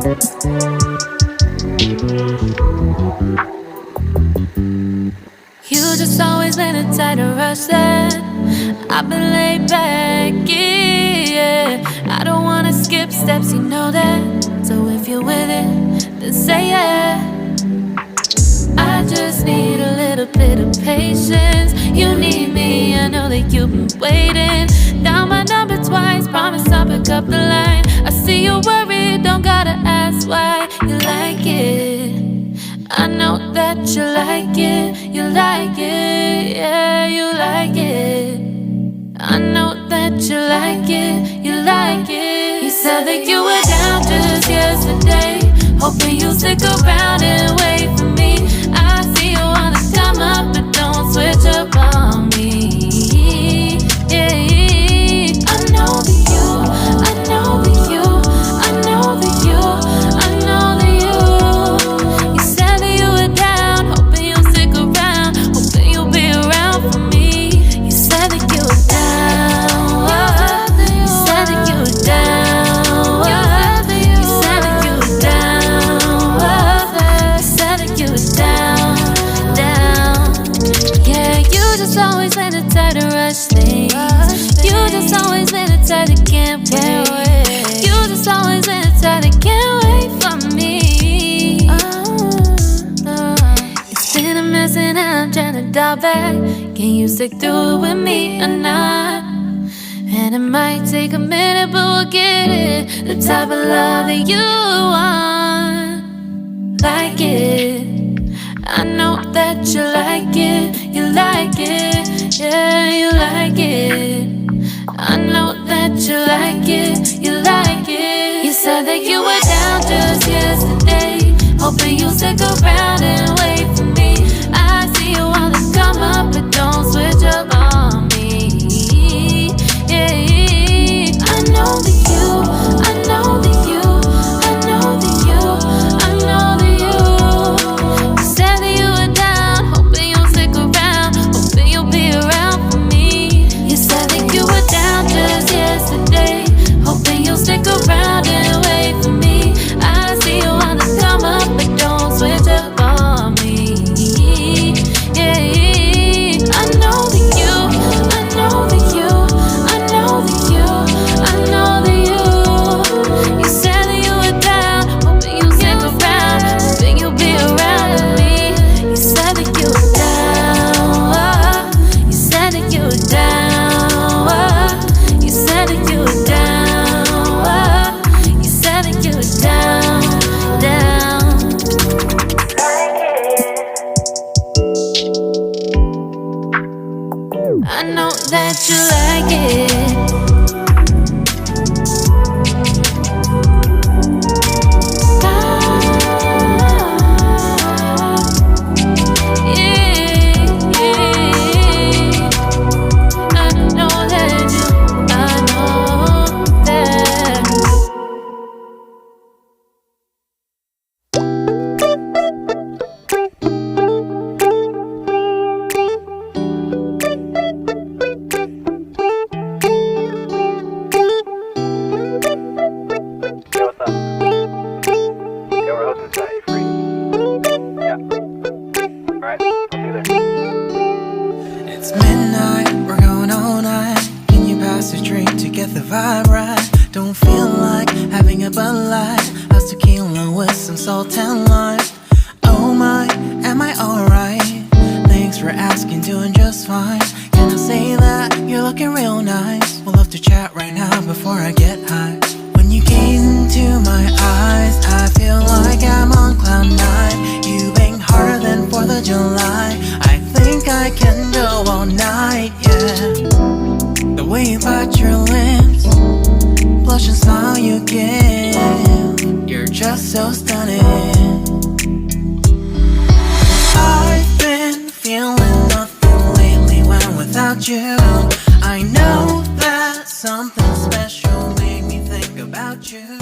You just always been a type to rush that. I've been laid back, yeah. I don't wanna skip steps, you know that. So if you're with it, then say yeah. I just need a little bit of patience. You need me, I know that you've been waiting. Down my number twice, promise I'll pick up the line. I see you worried, don't gotta ask why. You like it, I know that you like it. You like it, yeah, you like it. I know that you like it, you like it. You said that you were down just yesterday, hoping you'll stick around and wait for me. I see you wanna come up, but don't switch up on me. Yeah, I know that you, I know that you, I know that you, I know that you. You said that you were down, hoping you'll stick around, hoping you'll be around for me. You said that you were down, you said that you were down, you said that you were down, you said that you were down, down. Yeah, you just always been the type to rush things. You just always been the type that can't wait. You just always been the type that can't wait for me. It's been a mess and I'm trying to dial back. Can you stick through it with me or not? And it might take a minute, but we'll get it. The type of love that you want, like it. I know that you like it, you like it, yeah, you like it. I know that you like it, you like it. You said that you were down just yesterday, hoping you'll stick around and wait for me. I see you wanna come up, but don't switch up on me. Yeah, I know that you, I know that you, I know that you, I know that you. You said that you were down, hoping you'll stick around, hoping you'll be around for me. You said that you were down just yesterday, hoping you'll stick around and wait for me. I see you wanna come up, but don't switch up on me. Yeah, I know that you, I know that you, I know that you, I know that you. You said that you were down, hoping you'll stick around, hoping you'll be around with me. You said that you were down, you said that you were down, you said that you were down, you said that you were down, down. I know that you like it. It's midnight, we're going all night. Can you pass a drink to get the vibe right? Don't feel like having a Bud Light. How's tequila with some salt and lime? Oh my, am I alright? Thanks for asking, doing just fine. Can I say that you're looking real nice? We'll love to chat right now before I get high. When you gaze into my eyes, I feel like I'm on cloud nine. You bang harder than 4th of July. I think I can go all night, yeah. The way you bite your lips, blush and smile you give, you're just so stunning. I've been feeling nothing lately when without you. I know that something special made me think about you.